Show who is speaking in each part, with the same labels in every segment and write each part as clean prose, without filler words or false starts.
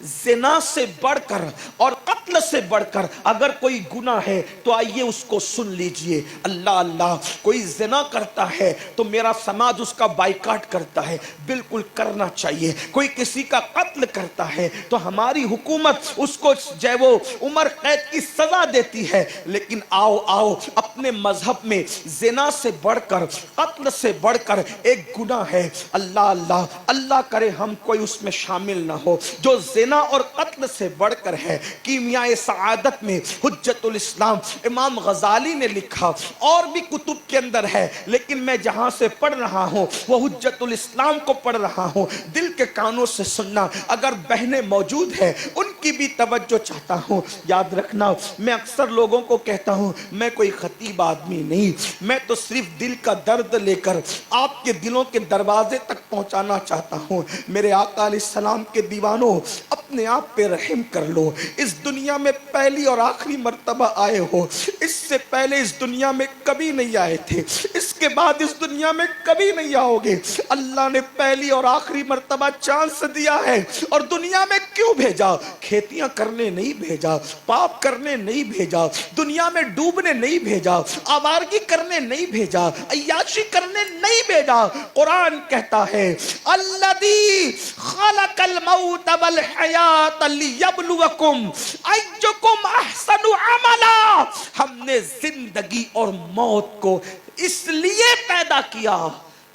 Speaker 1: زنا سے بڑھ کر اور قتل سے بڑھ کر اگر کوئی گناہ ہے تو آئیے اس کو سن لیجئے. اللہ اللہ، کوئی زنا کرتا ہے تو میرا سماج اس کا بائیکاٹ کرتا ہے، بالکل کرنا چاہیے. کوئی کسی کا قتل کرتا ہے تو ہماری حکومت اس کو جو وہ عمر قید کی سزا دیتی ہے. لیکن آؤ آؤ، اپنے مذہب میں زنا سے بڑھ کر، قتل سے بڑھ کر ایک گناہ ہے. اللہ اللہ، اللہ کرے ہم کوئی اس میں شامل نہ ہو جو زنا اور قتل سے بڑھ کر ہے. کیمیاء سعادت میں حجت الاسلام امام غزالی نے لکھا، اور بھی کتب کے اندر ہے لیکن میں جہاں سے پڑھ رہا ہوں وہ حجت الاسلام کو پڑھ رہا ہوں. دل کے کانوں سے سننا، اگر بہنیں موجود ہیں ان کی بھی توجہ چاہتا ہوں. یاد رکھنا، میں اکثر لوگوں کو کہتا ہوں میں کوئی خطیب آدمی نہیں، میں تو صرف دل کا درد لے کر آپ کے دلوں کے دروازے تک پہنچانا چاہتا ہوں. میرے آقا علیہ السلام کے دیوانوں، اپنے آپ پہ رحم کر لو. اس دنیا میں پہلی اور آخری مرتبہ آئے ہو، اس سے پہلے اس دنیا میں کبھی نہیں آئے تھے، اس کے بعد اس دنیا میں کبھی نہیں آؤ گے. اللہ نے پہلی اور آخری مرتبہ چانس دیا ہے، اور دنیا میں کیوں بھیجا؟ کھیتیاں کرنے نہیں بھیجا، پاپ کرنے نہیں بھیجا، دنیا میں ڈوبنے نہیں بھیجا، آوارگی کرنے نہیں بھیجا، عیاشی کرنے نہیں بھیجا. قرآن کہتا ہے الذی خلق الموت والحیات لیبلوکم ایکم احسن عملا. ہم نے زندگی اور موت کو اس لیے پیدا کیا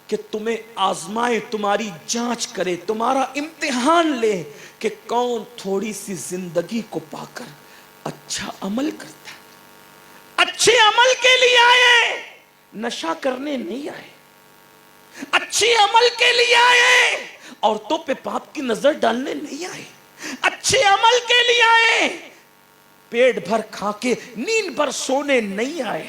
Speaker 1: کہ تمہیں آزمائے، تمہاری جانچ کرے، تمہارا امتحان لے کہ کون تھوڑی سی زندگی کو پا کر اچھا عمل کرتا ہے. اچھے عمل کے لیے آئے، نشہ کرنے نہیں آئے. اچھے عمل کے لیے آئے، عورتوں پہ پاپ کی نظر ڈالنے نہیں آئے. اچھے عمل کے لیے آئے، پیٹ بھر کھا کے نیند بھر سونے نہیں آئے.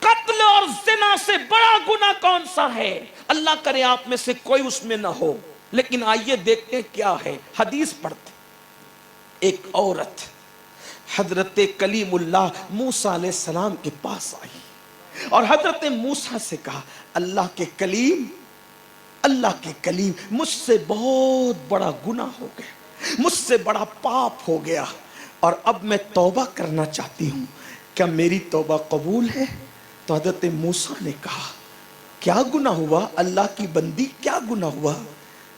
Speaker 1: قتل اور زنا سے بڑا گناہ کون سا ہے؟ اللہ کرے آپ میں سے کوئی اس میں نہ ہو، لیکن آئیے دیکھتے کیا ہے. حدیث پڑھتے، ایک عورت حضرت کلیم اللہ موسیٰ علیہ السلام کے پاس آئی اور حضرت موسیٰ سے کہا اللہ کے کلیم، اللہ کے کلیم، مجھ سے بہت بڑا گناہ ہو گیا، مجھ سے بڑا پاپ ہو گیا، اور اب میں توبہ کرنا چاہتی ہوں، کیا میری توبہ قبول ہے؟ تو حضرت موسیٰ نے کہا کیا گناہ ہوا اللہ کی بندی، کیا گناہ ہوا؟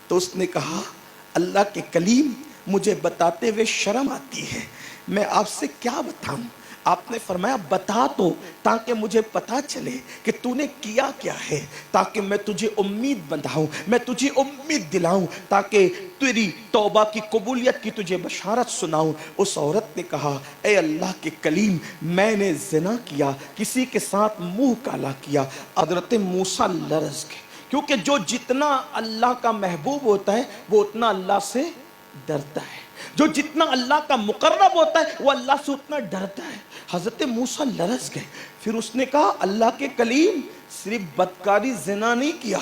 Speaker 1: تو اس نے کہا اللہ کے کلیم، مجھے بتاتے ہوئے شرم آتی ہے، میں آپ سے کیا بتاؤں؟ آپ نے فرمایا بتا تو، تاکہ مجھے پتا چلے کہ تو نے کیا کیا ہے، تاکہ میں تجھے امید بندھاؤں، میں تجھے امید دلاؤں، تاکہ تیری توبہ کی قبولیت کی تجھے بشارت سناؤں. اس عورت نے کہا اے اللہ کے کلیم، میں نے زنا کیا، کسی کے ساتھ منہ کالا کیا. حضرت موسیٰ لرز گئے، کیونکہ جو جتنا اللہ کا محبوب ہوتا ہے وہ اتنا اللہ سے ڈرتا ہے، جو جتنا اللہ کا مقرب ہوتا ہے وہ اللہ سے اتنا ڈرتا ہے. حضرت موسیٰ لرز گئے. پھر اس نے کہا اللہ کے کلیم، صرف بدکاری زنا نہیں کیا،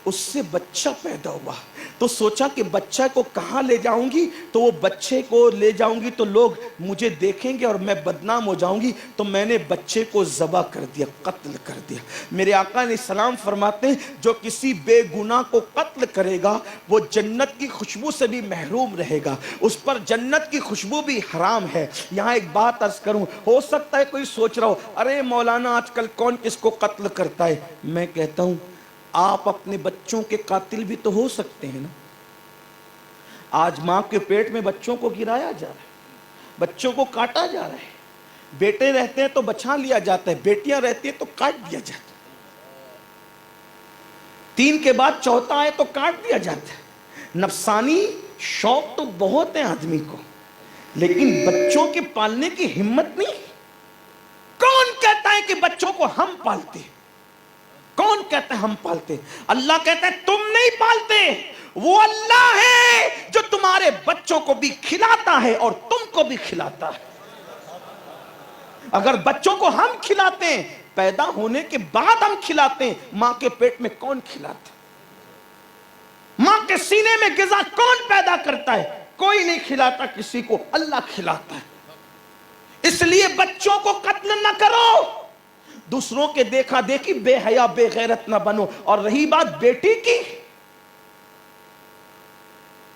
Speaker 1: اس سے بچہ پیدا ہوا. تو سوچا کہ بچہ کو کہاں لے جاؤں گی، تو وہ بچے کو لے جاؤں گی تو لوگ مجھے دیکھیں گے اور میں بدنام ہو جاؤں گی، تو میں نے بچے کو ذبح کر دیا، قتل کر دیا. میرے آقا علیہ السلام فرماتے ہیں جو کسی بے گناہ کو قتل کرے گا وہ جنت کی خوشبو سے بھی محروم رہے گا، اس پر جنت کی خوشبو بھی حرام ہے. یہاں ایک بات عرض کروں، ہو سکتا ہے کوئی سوچ رہا ہو ارے مولانا آج کل کون کس کو قتل کرتا ہے. میں کہتا ہوں آپ اپنے بچوں کے قاتل بھی تو ہو سکتے ہیں نا. آج ماں کے پیٹ میں بچوں کو گرایا جا رہا ہے، بچوں کو کاٹا جا رہا ہے. بیٹے رہتے ہیں تو بچا لیا جاتا ہے، بیٹیاں رہتی ہیں تو کاٹ دیا جاتا ہے. 3 کے بعد چوتھا آئے تو کاٹ دیا جاتا ہے. نفسانی شوق تو بہت ہیں آدمی کو، لیکن بچوں کے پالنے کی ہمت نہیں. کون کہتا ہے کہ بچوں کو ہم پالتے؟ کون کہتا ہے ہم پالتے؟ اللہ کہتا ہے تم نہیں پالتے، وہ اللہ ہے جو تمہارے بچوں کو بھی کھلاتا ہے اور تم کو بھی کھلاتا ہے. اگر بچوں کو ہم کھلاتے ہیں، پیدا ہونے کے بعد ہم کھلاتے ہیں، ماں کے پیٹ میں کون کھلاتا؟ ماں کے سینے میں غذا کون پیدا کرتا ہے؟ کوئی نہیں کھلاتا کسی کو، اللہ کھلاتا ہے. اس لیے بچوں کو قتل نہ کرو، دوسروں کے دیکھا دیکھی بے حیا بے غیرت نہ بنو. اور رہی بات بیٹی کی،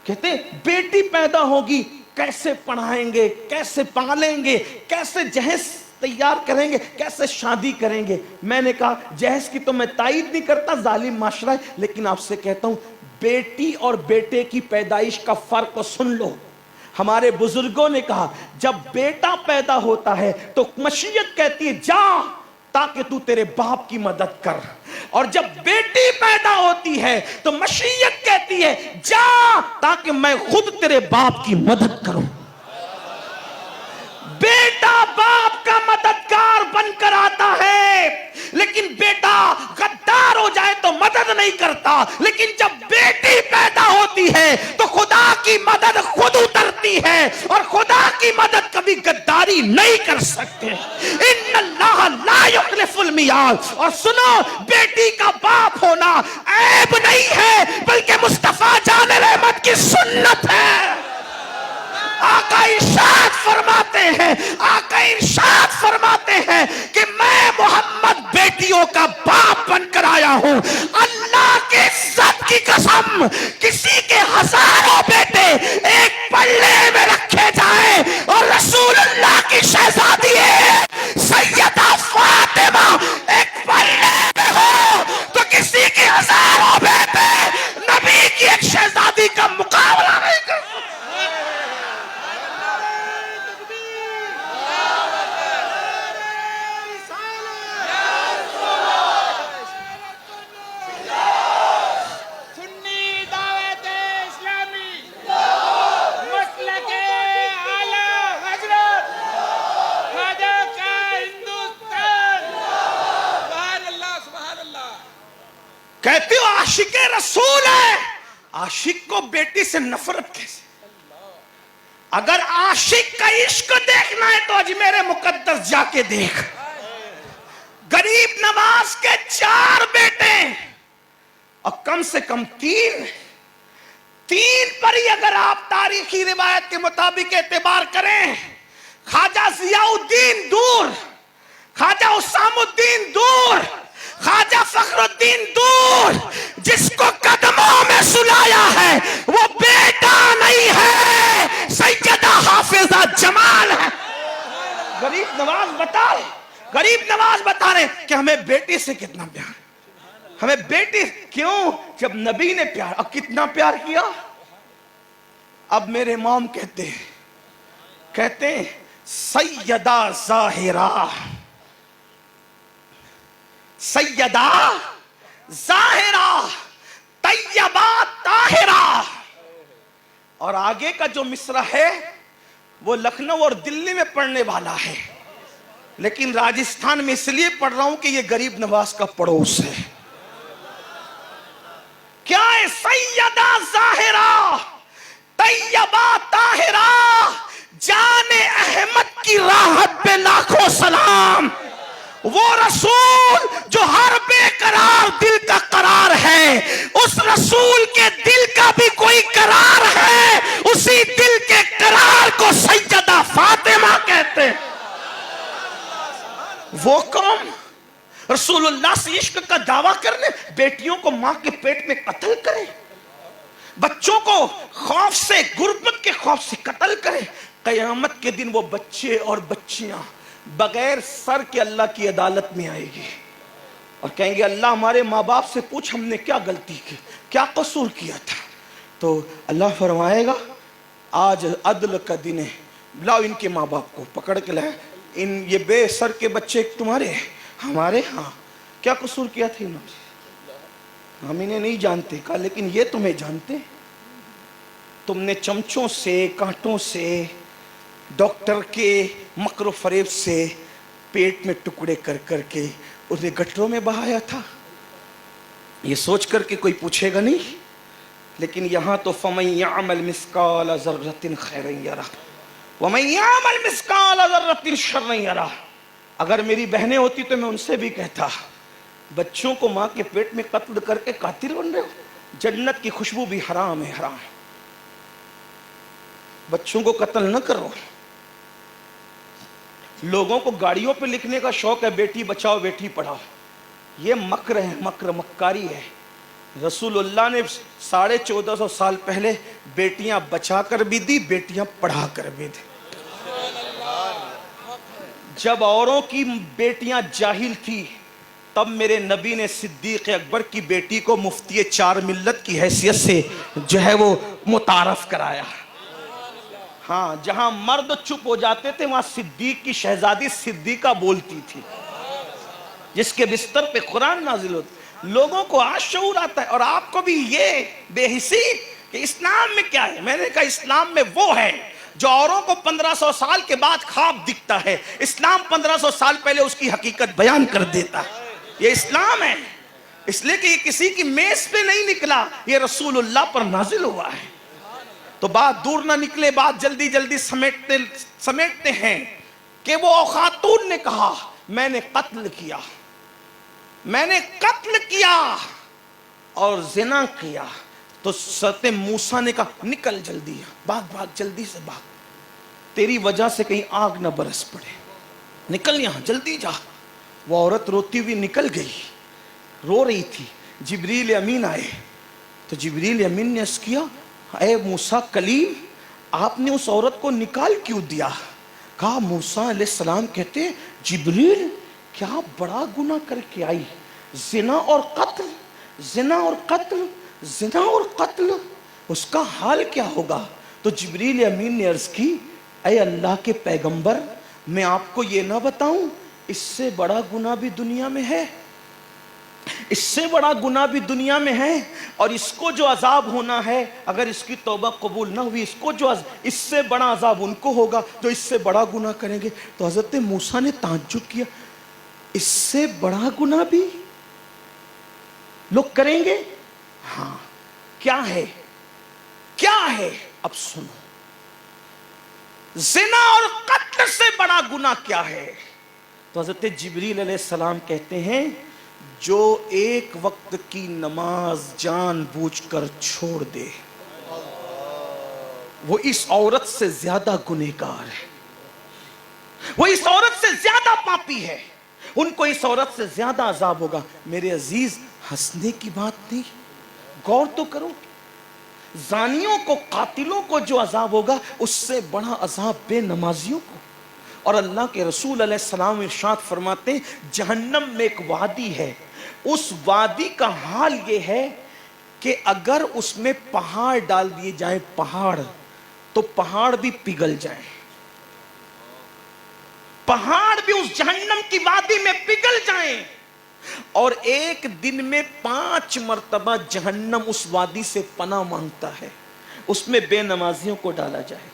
Speaker 1: کہتے بیٹی پیدا ہوگی کیسے پڑھائیں گے, کیسے پالیں گے, کیسے جہیز تیار کریں گے, کیسے شادی کریں گے. میں نے کہا جہیز کی تو میں تائید نہیں کرتا, ظالم معاشرہ ہے, لیکن آپ سے کہتا ہوں بیٹی اور بیٹے کی پیدائش کا فرق سن لو. ہمارے بزرگوں نے کہا جب بیٹا پیدا ہوتا ہے تو مشیت کہتی ہے جا تاکہ تو تیرے باپ کی مدد کر, اور جب بیٹی پیدا ہوتی ہے تو مشیت کہتی ہے جا تاکہ میں خود تیرے باپ کی مدد کروں. بیٹا باپ کا مددگار بن کر آتا ہے, لیکن بیٹا غدار ہو جائے تو مدد نہیں کرتا, لیکن جب بیٹی پیدا ہوتی ہے تو خدا کی مدد خود اترتی ہے, اور خدا کی مدد کبھی غداری نہیں کر سکتے. ان اللہ لا یخلف المیعاد. اور سنو, بیٹی کا باپ ہونا عیب نہیں ہے بلکہ مصطفیٰ جان رحمت کی سنت ہے. آقا ارشاد فرماتے ہیں, آقا ارشاد فرماتے ہیں کہ میں محمد بیٹیوں کا باپ بن کر آیا ہوں. اللہ کی عزت کی قسم, کسی کے ہزاروں بیٹے ایک پلے میں رکھے جائیں اور رسول اللہ کی شہزادی سیدہ فاطمہ ایک پلے میں ہو تو کسی کے ہزاروں بیٹے نبی کی ایک شہزادی کا مقابلہ نہیں کر سکتے. کہتے ہو عاشق رسول ہے, عاشق کو بیٹی سے نفرت کیسے؟ اگر عاشق کا عشق دیکھنا ہے تو اجمیر مقدس جا کے دیکھ. غریب نواز کے 4 بیٹے اور کم سے کم 3 پر ہی اگر آپ تاریخی روایت کے مطابق اعتبار کریں, خواجہ ضیاء الدین دور, خواجہ حسام الدین دور, خواجہ فخر الدین دور, جس کو قدموں میں سلایا ہے وہ بیٹا نہیں ہے, سیدہ حافظہ جمال ہے. غریب نواز بتا رہے کہ ہمیں بیٹی سے کتنا پیار, ہمیں بیٹی کیوں, جب نبی نے پیار, اب کتنا پیار کیا. اب میرے امام کہتے ہیں سیدہ ظاہرہ, سیدہ ظاہرہ طیبہ طاہرہ. اور آگے کا جو مصرع ہے وہ لکھنؤ اور دلی میں پڑھنے والا ہے, لیکن راجستھان میں اس لیے پڑھ رہا ہوں کہ یہ غریب نواز کا پڑوس ہے. کیا ہے سیدہ ظاہرہ طیبہ طاہرہ, جان احمد کی راحت پہ لاکھوں سلام. وہ رسول جو ہر بے قرار دل کا قرار ہے, اس رسول کے دل کا بھی کوئی قرار ہے, اسی دل کے قرار کو سیدہ فاطمہ کہتے ہیں. وہ قوم رسول اللہ سے عشق کا دعویٰ کرنے, بیٹیوں کو ماں کے پیٹ میں قتل کرے, بچوں کو خوف سے, غربت کے خوف سے قتل کرے. قیامت کے دن وہ بچے اور بچیاں بغیر سر کے اللہ کی عدالت میں آئے گی اور کہیں گے اللہ ہمارے ماں باپ سے پوچھ ہم نے کیا غلطی کی, کیا قصور کیا تھا. تو اللہ فرمائے گا آج عدل کا دن ہے, لاؤ ان کے ماں باپ کو پکڑ کے لائے, یہ بے سر کے بچے تمہارے ہیں, ہمارے, ہاں کیا قصور کیا تھا انہوں نے, ہم انہیں نہیں جانتے. کہا لیکن یہ تمہیں جانتے, تم نے چمچوں سے, کانٹوں سے, ڈاکٹر کے مکر و فریب سے پیٹ میں ٹکڑے کر کر کے انہیں گٹروں میں بہایا تھا. یہ سوچ کر کے کوئی پوچھے گا نہیں, لیکن یہاں تو فَمَن يَعْمَلْ مِثْقَالَ ذَرَّةٍ خَيْرًا يَرَهُ وَمَن يَعْمَلْ مِثْقَالَ ذَرَّةٍ شَرًّا يَرَهُ. اگر میری بہنیں ہوتی تو میں ان سے بھی کہتا, بچوں کو ماں کے پیٹ میں قتل کر کے قاتل بن رہے ہو, جنت کی خوشبو بھی حرام ہے, حرام. بچوں کو قتل نہ کرو. لوگوں کو گاڑیوں پہ لکھنے کا شوق ہے بیٹی بچاؤ بیٹی پڑھاؤ, یہ مکر ہے, مکر مکاری ہے. رسول اللہ نے 1450 سال پہلے بیٹیاں بچا کر بھی دی، بیٹیاں پڑھا کر بھی دی۔ جب اوروں کی بیٹیاں جاہل تھی تب میرے نبی نے صدیق اکبر کی بیٹی کو مفتی 4 ملت کی حیثیت سے جو ہے وہ متعارف کرایا۔ ہاں، جہاں مرد چپ ہو جاتے تھے وہاں صدیق کی شہزادی صدیقہ بولتی تھی، جس کے بستر پہ قرآن نازل ہوتا۔ لوگوں کو آج شعور آتا ہے، اور آپ کو بھی یہ بے حسی کہ اسلام میں کیا ہے۔ میں نے کہا اسلام میں وہ ہے جو اوروں کو 1500 سال کے بعد خواب دکھتا ہے، اسلام 1500 سال پہلے اس کی حقیقت بیان کر دیتا ہے۔ یہ اسلام ہے، اس لیے کہ یہ کسی کی میز پہ نہیں نکلا، یہ رسول اللہ پر نازل ہوا ہے۔ تو بات دور نہ نکلے، بات جلدی جلدی سمیٹتے ہیں کہ وہ خاتون نے کہا میں نے قتل کیا، میں نے قتل کیا اور زنا کیا۔ تو حضرت موسیٰ نے کہا نکل جلدی، بھاگ بھاگ جلدی سے بھاگ، تیری وجہ سے کہیں آگ نہ برس پڑے، نکل یہاں جلدی جا۔ وہ عورت روتی ہوئی نکل گئی، رو رہی تھی۔ جبریل امین آئے تو جبریل امین نے عرض کیا اے موسیٰ کلیم، آپ نے اس عورت کو نکال کیوں دیا؟ کہا موسیٰ علیہ السلام کہتے ہیں جبریل کیا بڑا گناہ کر کے آئی، زنا اور قتل، زنا اور قتل، زنا اور قتل، اس کا حال کیا ہوگا؟ تو جبریل امین نے عرض کی اے اللہ کے پیغمبر، میں آپ کو یہ نہ بتاؤں اس سے بڑا گناہ بھی دنیا میں ہے، اس سے بڑا گناہ بھی دنیا میں ہے، اور اس کو جو عذاب ہونا ہے اگر اس کی توبہ قبول نہ ہوئی، اس سے بڑا عذاب ان کو ہوگا جو اس سے بڑا گناہ کریں گے۔ تو حضرت موسیٰ نے تعجب کیا، اس سے بڑا گناہ بھی لوگ کریں گے؟ ہاں، کیا ہے؟ کیا ہے؟ اب سنو، زنا اور قتل سے بڑا گناہ کیا ہے؟ تو حضرت جبریل علیہ السلام کہتے ہیں جو ایک وقت کی نماز جان بوجھ کر چھوڑ دے وہ اس عورت سے زیادہ گنہگار ہے، وہ اس عورت سے زیادہ پاپی ہے، ان کو اس عورت سے زیادہ عذاب ہوگا۔ میرے عزیز، ہنسنے کی بات نہیں، غور تو کرو، زانیوں کو، قاتلوں کو جو عذاب ہوگا اس سے بڑا عذاب بے نمازیوں کو۔ اور اللہ کے رسول علیہ السلام ارشاد فرماتے ہیں جہنم میں ایک وادی ہے، اس وادی کا حال یہ ہے کہ اگر اس میں پہاڑ ڈال دیے جائیں، پہاڑ، تو پہاڑ بھی پگھل جائیں، پہاڑ بھی اس جہنم کی وادی میں پگھل جائیں، اور ایک دن میں 5 مرتبہ جہنم اس وادی سے پناہ مانگتا ہے، اس میں بے نمازیوں کو ڈالا جائے۔